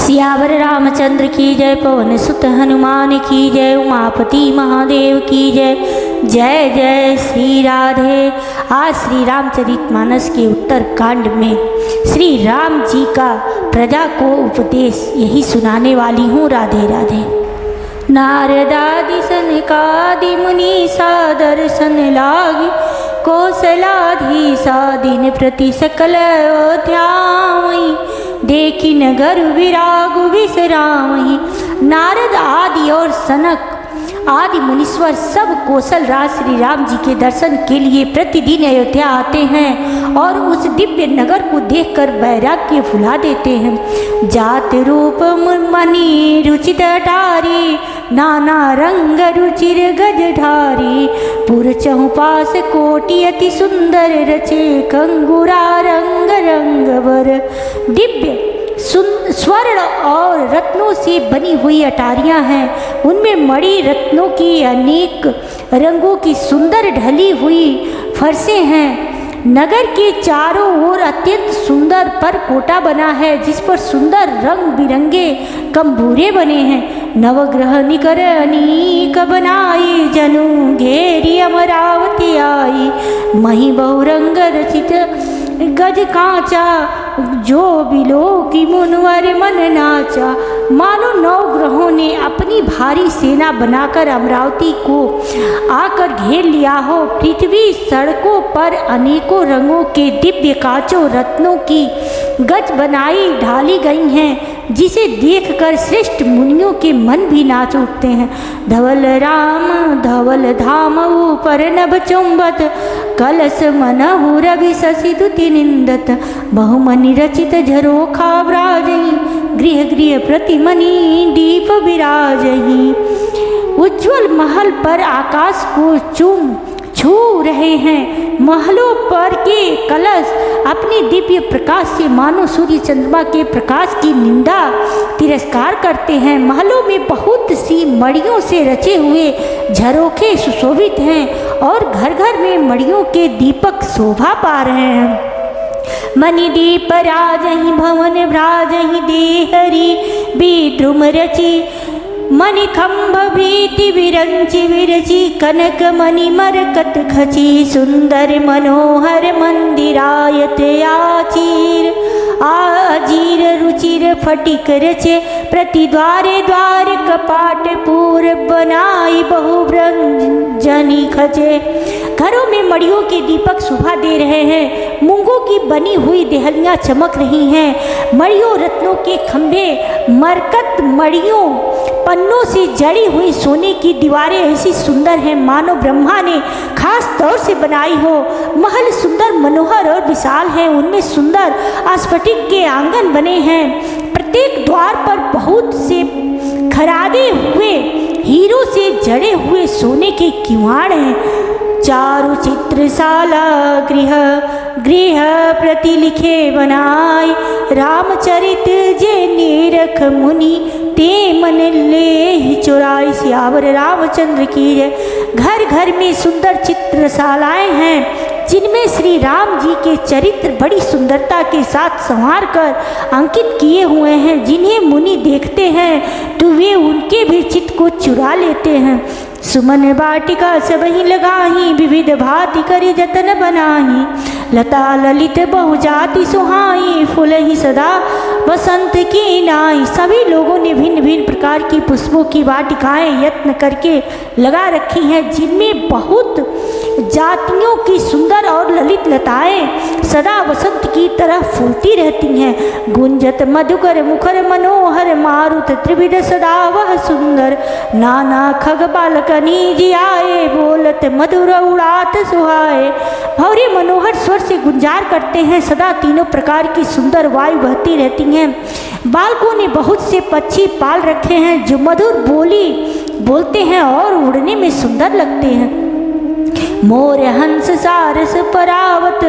सियावर रामचंद्र की जय, पवन सुत हनुमान की जय, उमापति महादेव की जय। जय जय श्री राधे। आज श्री रामचरितमानस के उत्तर कांड में श्री राम जी का प्रजा को उपदेश यही सुनाने वाली हूँ। राधे राधे। नारदादि सनकादि मुनि सा दर्शन लागी, कौशलाधीशा दिन प्रति सकल अयोध्यामयी, देखी नगर विराग विश्रामहि। नारद आदि और सनक आदि मुनीश्वर सब कौशल राज श्री राम जी के दर्शन के लिए प्रतिदिन अयोध्या आते हैं और उस दिव्य नगर को देखकर वैराग्य भुला देते हैं। जात रूप मणि रुचित अटारी, नाना रंग रुचिर गजधारी, पुर चहुपास कोटि अति सुंदर रचे, कंगुरा रंग रंगवर। दिव्य स्वर्ण और रत्नों से बनी हुई अटारियां हैं, उनमें मणि रत्नों की अनेक रंगों की सुंदर ढली हुई फर्शें हैं। नगर के चारों ओर अत्यंत सुंदर पर कोटा बना है, जिस पर सुंदर रंग बिरंगे कम्बूरे बने हैं। नवग्रह निकर अनीक बनाई, जनु घेरी अमरावती आई, मही बहुरंग रचित गज कांचा, जो बिलो की मुनवर मन नाचा। मानो नौ ग्रहों ने अपनी भारी सेना बनाकर अमरावती को आकर घेर लिया हो। पृथ्वी सड़कों पर अनेकों रंगों के दिव्य कांचों रत्नों की गज बनाई ढाली गई हैं, जिसे देखकर श्रेष्ठ मुनियों के मन भी नाच उठते हैं। धवल राम धवल धाम ऊपर नभ चुंबत, कलश मनहु रवि शशि दुति निंदत, बहुमनि रचित झरोखा व्राजहि, गृह गृह प्रतिमनि दीप विराजहि। उज्ज्वल महल पर आकाश को छू रहे हैं। महलों पर के कलश अपने दिव्य प्रकाश से मानो सूर्य चंद्रमा के प्रकाश की निंदा तिरस्कार करते हैं। महलों में बहुत सी मणियों से रचे हुए झरोखे सुशोभित हैं और घर घर में मणियों के दीपक शोभा पा रहे हैं। मणि दीप राजहि भवन भ्राजहि, देहरी विद्रुम रचि, मणि खंभ भीति विरंचि विरचि, कनक मणि मरकत खची, सुंदर मनोहर मंदिरायत आचीर, आजीर रुचिर फटिक रचे, प्रति द्वारे द्वार कपाट पूर बनाई, बहुव्रंजनी खचे। घरों में मड़ियों के दीपक शोभा दे रहे हैं, मूंगों की बनी हुई देहलियां चमक रही हैं। मड़ियों रत्नों के खंभे, मरकत मड़ियों पन्नों से जड़ी हुई सोने की दीवारें ऐसी सुंदर हैं मानो ब्रह्मा ने खास तौर से बनाई हो। महल सुंदर मनोहर और विशाल हैं, उनमें सुंदर स्फटिक के आंगन बने हैं। प्रत्येक द्वार पर बहुत से खरादे हुए हीरों से जड़े हुए सोने के किवाड़ हैं। चारु चित्रशाला गृह गृह प्रति लिखे बनाई, रामचरित जे निरख मुनि, ते मन ले चुराई। सियावर रामचंद्र की जय। घर घर में सुंदर चित्रशालाएं हैं, जिनमें श्री राम जी के चरित्र बड़ी सुंदरता के साथ संवार कर अंकित किए हुए हैं। जिन्हें मुनि देखते हैं तो वे उनके भी चित्त को चुरा लेते हैं। सुमन वाटिका सबहि लगाही, विविध भांति करि जतन बनाही, लता ललित बहुजाति सुहाई, फूलहि सदा बसंत की नाई। सभी लोगों ने भिन्न भिन्न प्रकार की पुष्पों की वाटिकाएं यत्न करके लगा रखी हैं, जिनमें बहुत जातियों की सुंदर और ललित लताएं सदा वसंत की तरह फूलती रहती हैं। गुंजत मधुकर मुखर मनोहर, मारुत त्रिविध सदा वह सुंदर, नाना खग बालक नीज आए, बोलत मधुर उड़ात सुहाए। भौरे मनोहर स्वर से गुंजार करते हैं, सदा तीनों प्रकार की सुंदर वायु बहती रहती हैं। बालकों ने बहुत से पक्षी पाल रखे हैं, जो मधुर बोली बोलते हैं और उड़ने में सुंदर लगते हैं। मोर हंस सारस परावत,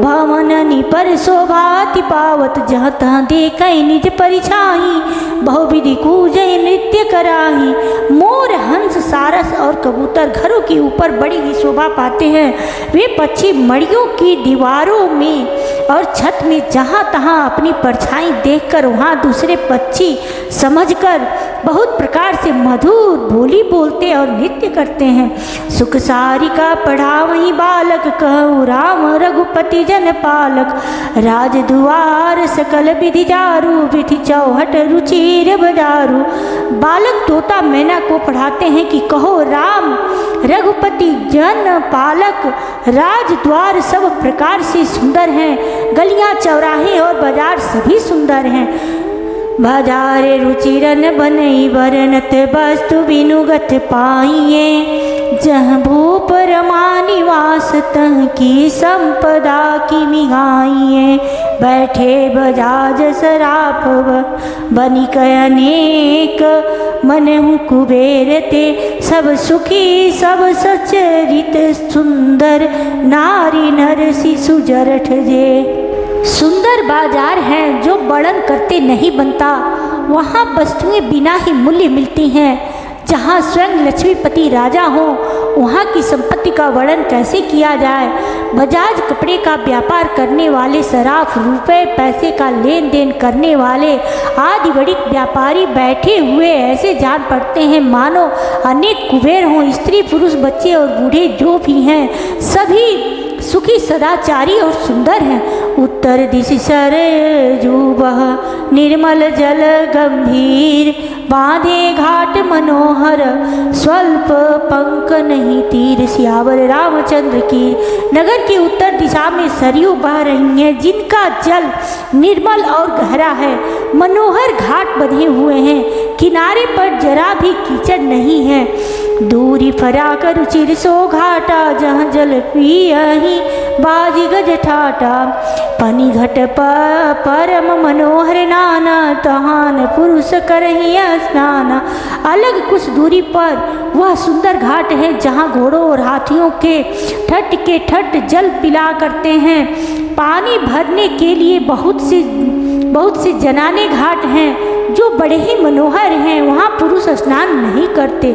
भवननि पर शोभाति पावत। जहाँ तहाँ देखै निज परिछाई, बहुविधि कूजै नृत्य कराही। मोर हंस सारस और कबूतर घरों के ऊपर बड़ी ही शोभा पाते हैं। वे पक्षी मड़ियों की दीवारों में और छत में जहाँ तहाँ अपनी परछाई देखकर वहाँ दूसरे पक्षी समझकर बहुत प्रकार से मधुर बोली बोलते और नृत्य करते हैं। सुख सारिका पढ़ावहीं बालक, कहूँ राम रघुपति जन पालक। राज दुआर सकल विधि जारू, विधि चौहट रुचिर बजारू। बालक तोता मैना को पढ़ाते हैं कि कहो राम रघुपति जन पालक। राज द्वार सब प्रकार से सुंदर हैं, गलियां चौराहे और बाजार सभी सुंदर हैं। बाजारे रुचिरन बनई बरनत, वस्तु बिनुगत पाइए। जह भूप रमा निवास, तह की संपदा की मिगाइए। बैठे बजाज सराफ, बनिक अनेक मनहु कुबेर ते। सब सुखी सब सचरित, सुंदर नारी नर शिशु जरठ जे। सुंदर बाजार हैं जो वर्णन करते नहीं बनता, वहाँ वस्तुएं बिना ही मूल्य मिलती हैं। जहाँ स्वयं लक्ष्मीपति राजा हो, वहाँ की संपत्ति का वर्णन कैसे किया जाए। बजाज कपड़े का व्यापार करने वाले, सराफ रुपए पैसे का लेन देन करने वाले आदि बड़ी व्यापारी बैठे हुए ऐसे जान पड़ते हैं मानो अनेक कुबेर हों। स्त्री पुरुष बच्चे और बूढ़े जो भी हैं सभी सुखी सदाचारी और सुंदर हैं। उत्तर दिश सरजू बह, निर्मल जल गंभीर। बांधे घाट मनोहर, स्वल्प पंक नहीं तीर। सियावर रामचंद्र की। नगर की उत्तर दिशा में सरयू बह रही हैं, जिनका जल निर्मल और गहरा है। मनोहर घाट बंधे हुए हैं, किनारे पर जरा भी कीचड़ नहीं है। दूरी फराक रुचिर सो घाटा, जहाँ जल पियहि बाजी गज ठाटा। पनी घट परम मनोहर नाना, तहान पुरुष करहि स्नान। अलग कुछ दूरी पर वह सुंदर घाट है जहाँ घोड़ों और हाथियों के ठट जल पिला करते हैं। पानी भरने के लिए बहुत से जनाने घाट हैं जो बड़े ही मनोहर हैं, वहाँ पुरुष स्नान नहीं करते।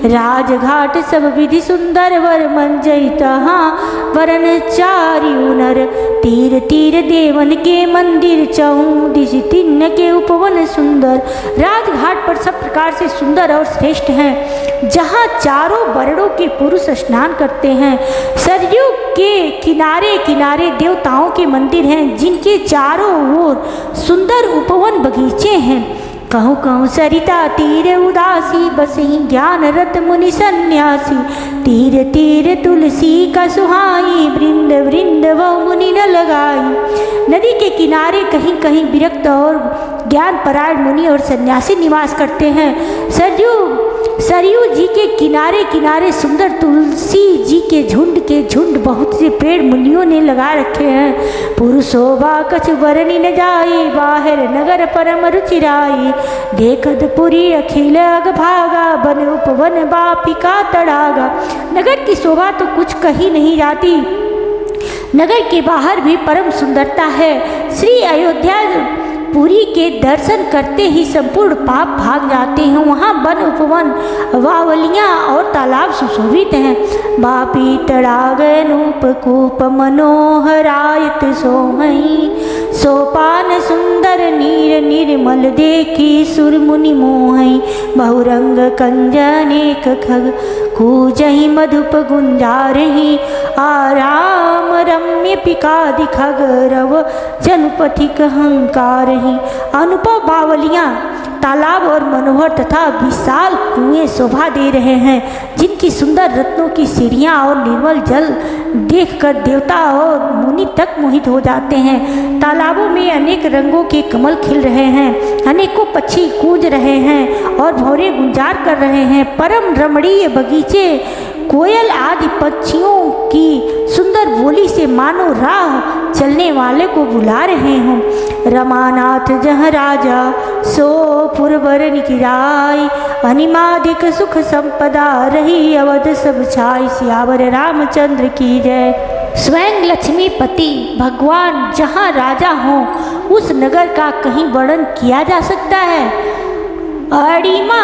राजघाट सब विधि सुंदर, वर मंजई तहाँ वरन चारियु नर। तीर तीर देवन के मंदिर, चहु दिश तिन्न के उपवन सुंदर। राजघाट पर सब प्रकार से सुंदर और श्रेष्ठ हैं, जहाँ चारों वर्णों के पुरुष स्नान करते हैं। सरयू के किनारे किनारे देवताओं के मंदिर हैं, जिनके चारों ओर सुंदर उपवन बगीचे हैं। कहूँ कहूँ सरिता तीर उदासी, बसही ज्ञान रत मुनि सन्यासी। तीर तीर तुलसी का सुहाई, वृंद वृंद वह मुनि न लगाई। नदी के किनारे कहीं कहीं विरक्त और ज्ञान परायण मुनि और सन्यासी निवास करते हैं। सरयू जी के किनारे किनारे सुंदर तुलसी जी के झुंड बहुत से पेड़ मुनियों ने लगा रखे हैं। पुरुषोभा कछ वरनी न जाई, बाहर नगर परम रुचिराई। देखत पुरी अखिल अग भागा, बन उपवन बापिका तड़ागा। नगर की शोभा तो कुछ कही नहीं जाती, नगर के बाहर भी परम सुंदरता है। श्री अयोध्या पुरी के दर्शन करते ही संपूर्ण पाप भाग जाते हैं। वहाँ वन उपवन वावलियाँ और तालाब सुशोभित हैं। बापी तड़ाग नूप कूप मनोहरायत सोहई। सोपान सुंदर नीर निर्मल देखी, सुर मुनि मोहई। बहुरंग कंजनेक खग, कूजहि मधुप गुंजारहि। आराम रम्य पिकादि खग, रव जनपथिक हंकारहि। अनुभव बावलियाँ तालाब और मनोहर तथा विशाल कुएं शोभा दे रहे हैं, जिनकी सुंदर रत्नों की सीढ़ियाँ और निर्मल जल देखकर देवता और मुनि तक मोहित हो जाते हैं। तालाबों में अनेक रंगों के कमल खिल रहे हैं, अनेकों पक्षी कूज रहे हैं और भौरे गुंजार कर रहे हैं। परम रमणीय बगीचे कोयल आदि पक्षियों की सुंदर बोली से मानो राह चलने वाले को बुला रहे हों। रमानाथ जह राजा, सो पुरवर निकिराई। अनिमादिक सुख संपदा रही अवध सब छाई। सियावर रामचंद्र की जय। स्वयं लक्ष्मीपति भगवान जहाँ राजा हों उस नगर का कहीं वर्णन किया जा सकता है। अड़िमा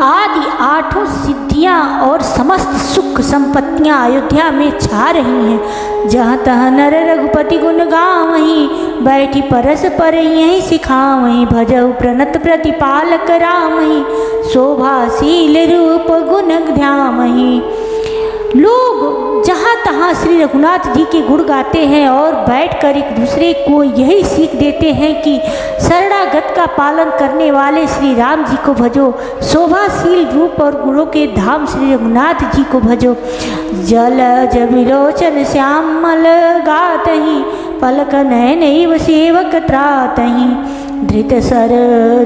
आदि 8 सिद्धियां और समस्त सुख संपत्तियां अयोध्या में छा रही हैं। जहाँ तहाँ नर रघुपति गुण गावहीं, बैठी परस पर यहीं सिखावहीं। भजऊ प्रणत प्रतिपालक रामहीं, शोभाशील रूप गुण ध्यावहीं। लोग जहाँ तहाँ श्री रघुनाथ जी के गुण गाते हैं और बैठकर एक दूसरे को यही सीख देते हैं कि शरणागत का पालन करने वाले श्री राम जी को भजो, शोभाशील रूप और गुणों के धाम श्री रघुनाथ जी को भजो। जल जबिलोचन श्यामल गातहि, पलक नयनैव सेवक त्रातहि। धृत सर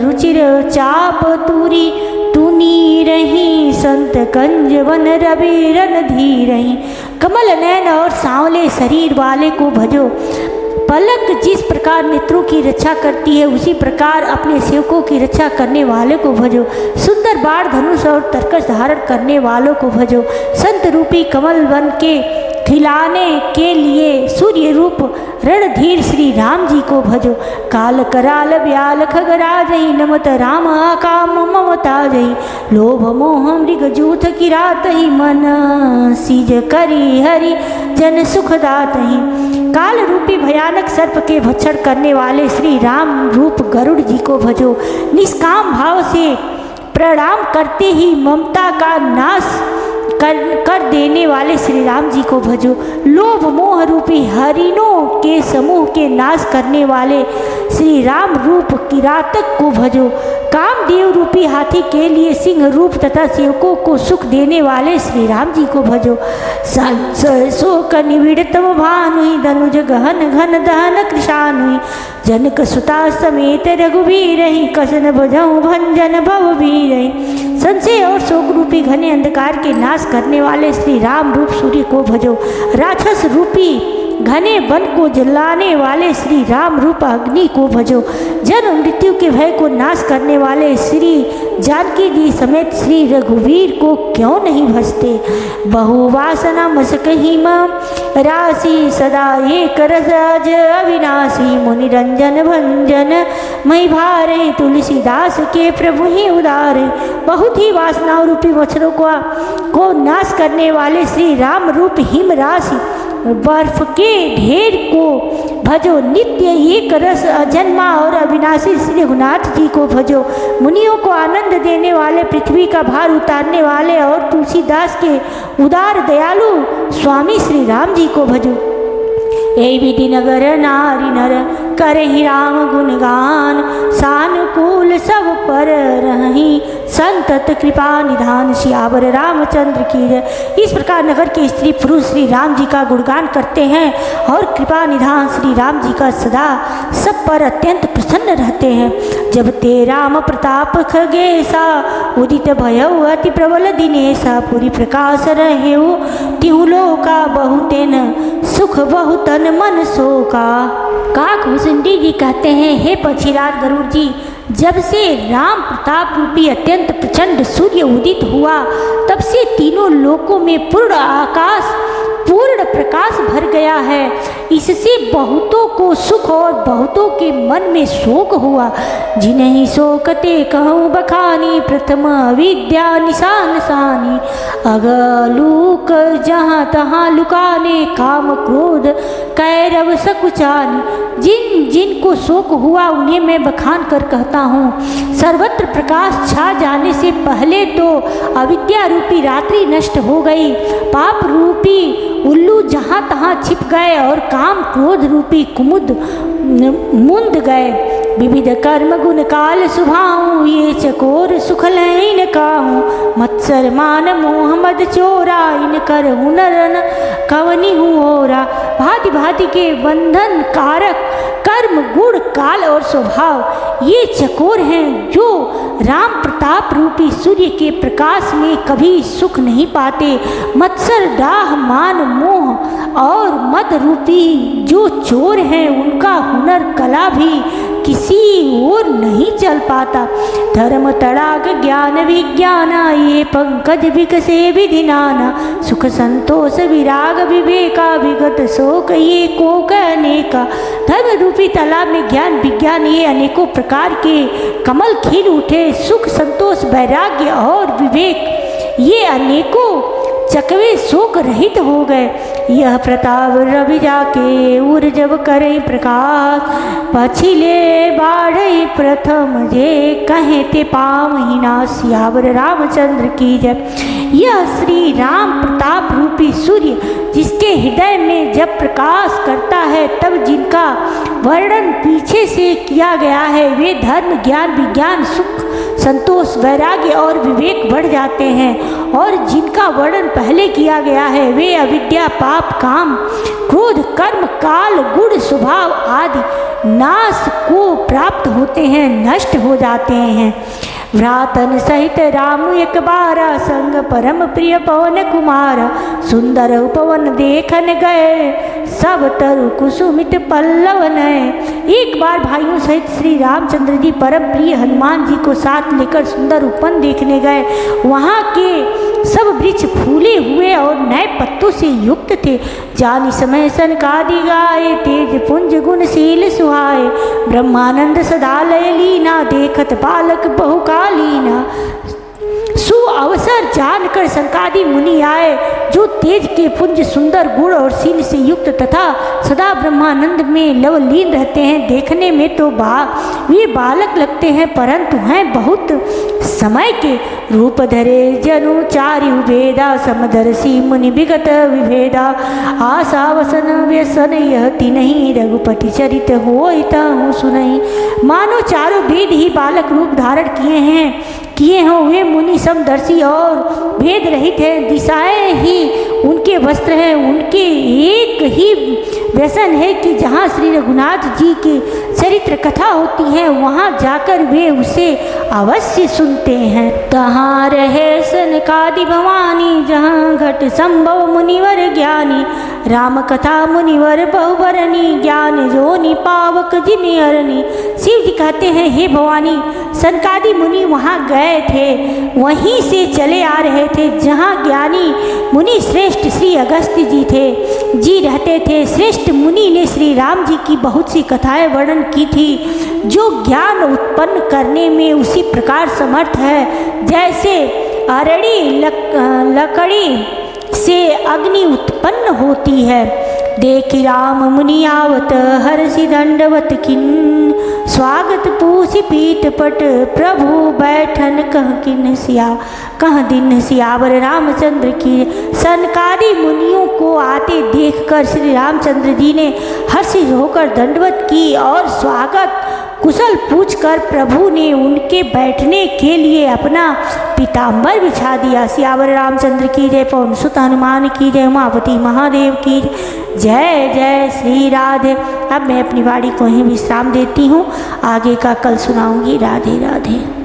रुचिर चाप तूरी, तुनी रही संत कंज वन रवि रन धीरही। कमल नयन और सांवले शरीर वाले को भजो। पलक जिस प्रकार नेत्रों की रक्षा करती है उसी प्रकार अपने सेवकों की रक्षा करने वाले को भजो। सुंदर बाण धनुष और तरकस धारण करने वालों को भजो। संत रूपी कमल वन के खिलाने के लिए सूर्य रूप रणधीर श्री राम जी को भजो। काल कराल ब्याल खगराजहि, नमत राम काम ममताजहि। लोभ मोह मृग जूथ किरातहि, मन सीज करी हरि जन सुखदातहि। काल रूपी भयानक सर्प के भक्षण करने वाले श्री राम रूप गरुड़ जी को भजो। निष्काम भाव से प्रणाम करते ही ममता का नाश कर देने वाले श्री राम जी को भजो। लोभ मोह रूपी हरिणों के समूह के नाश करने वाले श्री राम रूप किरातक को भजो। कामदेव रूपी हाथी के लिए सिंह रूप तथा सेवकों को सुख देने वाले श्री राम जी को भजो। शोक निविड़तम भानुहि, धनुज गहन घन दहन कृशानुहि। जनक सुता समेत रघुवीरहि, कसन भजऊ भंजन भव भीरहि। संशय और शोक रूपी घने अंधकार के नाश करने वाले श्री राम रूप सूर्य को भजो। राक्षस रूपी घने वन को जलाने वाले श्री राम रूप अग्नि को भजो। जन्म मृत्यु के भय को नाश करने वाले श्री जानकी जी समेत श्री रघुवीर को क्यों नहीं भजते। बहुवासना मसकहिम राशि, सदा एक रसज अविनाशी। मुनिरंजन भंजन मई भारे, तुलसीदास के प्रभु ही उदारे। बहुत ही वासनाओं रूपी मच्छरों को नाश करने वाले श्री राम रूप हिम राशि बर्फ के ढेर को भजो। नित्य एक रस अजन्मा और अविनाशी श्री रघुनाथ जी को भजो। मुनियों को आनंद देने वाले, पृथ्वी का भार उतारने वाले और तुलसीदास के उदार दयालु स्वामी श्री राम जी को भजो। यही विधि नगर नारी नर करहि राम गुणगान, सानुकूल सब पर रही संतत कृपा निधान। सियावर रामचंद्र की जय। इस प्रकार नगर के स्त्री पुरुष श्री राम जी का गुणगान करते हैं और कृपा निधान श्री राम जी का सदा सब पर अत्यंत प्रसन्न रहते हैं। जब ते राम प्रताप खगेसा, उदित भयउ अति प्रबल दिनेसा। पूरी प्रकाश रहे तिहु लोका, बहुतेन सुख बहुतन मन शोका। काक भूषुंडी जी कहते हैं, हे पक्षीराज गरुड़ जी, जब से राम प्रताप रूपी अत्यंत प्रचंड सूर्य उदित हुआ तब से तीनों लोकों में पूर्ण आकाश पूर्ण प्रकाश भर गया है। इससे बहुतों को सुख और बहुतों के मन में शोक हुआ। जिन्हीं शोकते कहूँ बखानी, प्रथम विद्या निशान सानी। अगलूक जहाँ तहाँ लुकाने, काम क्रोध कैरव सकुचानी। जिन जिन को शोक हुआ उन्हें मैं बखान कर कहता हूँ। सर्वत्र प्रकाश छा जाने से पहले तो अविद्या रूपी रात्रि नष्ट हो गई, पाप रूपी उल्लू जहाँ तहाँ छिप गए और काम क्रोध रूपी कुमुद मुंद गए। विविध कर्म गुण काल सुभाऊँ, ये चकोर सुख लैन काहूँ। मत्सर मान मोह मद चोरा, इन कर हुनरन कवनी हूँ ओरा। भांति भांति के बंधन कारक कर्म गुण काल और स्वभाव ये चकोर हैं जो राम प्रताप रूपी सूर्य के प्रकाश में कभी सुख नहीं पाते। मत्सर डाह मान मोह और मद रूपी जो चोर हैं उनका हुनर कला भी किसी और नहीं चल पाता। धर्म तड़ाग ज्ञान विज्ञाना, ये पंकज विकसे विधि नाना। सुख संतोष विराग विवेका, विगत शोक ये कोक अनेका। धर्म रूपी तालाब में ज्ञान विज्ञान ये अनेकों प्रकार के कमल खिल उठे। सुख संतोष वैराग्य और विवेक ये अनेकों चकवे शोक रहित हो गए। यह प्रताप रवि जाके उर जब करे प्रकाश, पछिले बाढ़ प्रथम जे कहे ते पावहि नाश। सियावर रामचंद्र की जय। यह श्री राम प्रताप रूपी सूर्य जिसके हृदय में जब प्रकाश करता है तब जिनका वर्णन पीछे से किया गया है वे धर्म ज्ञान विज्ञान सुख संतोष वैराग्य और विवेक बढ़ जाते हैं। और जिनका वर्णन पहले किया गया है वे अविद्या पाप काम क्रोध कर्म काल गुण स्वभाव आदि नाश को प्राप्त होते हैं, नष्ट हो जाते हैं। भ्रातन सहित राम एक बारा, संग परम प्रिय पवन कुमारा। सुंदर उपवन देखन गए, सब तरु कुसुमित पल्लव नए। एक बार भाइयों सहित श्री रामचंद्र जी परम प्रिय हनुमान जी को साथ लेकर सुंदर उपवन देखने गए। वहाँ के सब वृक्ष फूले हुए और नए पत्तों से युक्त थे। जानि समय सनकादि गाए, तेज पुंज गुणशील सुहाए। ब्रह्मानंद सदा लय लीना, देखत बालक बहुकालीना। सु अवसर जानकर सनकादि मुनि आए, जो तेज के पुंज सुंदर गुण और शील से युक्त तथा सदा ब्रह्मानंद में लवलीन रहते हैं। देखने में तो वे बालक लगते हैं परंतु हैं बहुत समय के। रूप धरे जनु चारि भेदा, समदर्शी मुनि विगत विभेदा। आशा वसन व्यसन यह तिन्हि, रघुपति चरित होई ताहु सुनहि। मानो चारों भेद ही बालक रूप धारण किए हों वे मुनि समदर्शी और भेद रहित हैं। दिशाएं ही उनके वस्त्र हैं। उनके एक ही व्यसन है कि जहाँ श्री रघुनाथ जी की चरित्र कथा होती है वहाँ जाकर वे उसे अवश्य सुनते हैं। तहाँ रहे सनकादि भवानी, जहाँ घट संभव मुनिवर ज्ञानी। राम कथा मुनिवर बहुबरनी, ज्ञान जोनि पावक जिनि अरनी। शिव जी कहते हैं हे भवानी, सनकादि मुनि वहाँ गए थे, वहीं से चले आ रहे थे जहाँ ज्ञानी मुनि श्रेष्ठ श्री अगस्त्य जी रहते थे। श्रेष्ठ मुनि ने श्री राम जी की बहुत सी कथाएं वर्णन की थी जो ज्ञान उत्पन्न करने में उसी प्रकार समर्थ है जैसे अरड़ी लकड़ी से अग्नि उत्पन्न होती है। देखि राम मुनि आवत, हर्षि दंडवत किन। स्वागत पूछि पीठ पट, प्रभु बैठन कह दिन सियावर रामचंद्र की। सनकादि मुनियों को आते देखकर श्री रामचंद्र जी ने हर्षित होकर दंडवत की और स्वागत कुशल पूछकर प्रभु ने उनके बैठने के लिए अपना पीताम्बर बिछा दिया। सियावर रामचंद्र की जय, पवन सुत हनुमान की जय, उमापति महादेव की जय। जय श्री राधे। अब मैं अपनी वाणी को ही विश्राम देती हूँ, आगे का कल सुनाऊंगी। राधे राधे।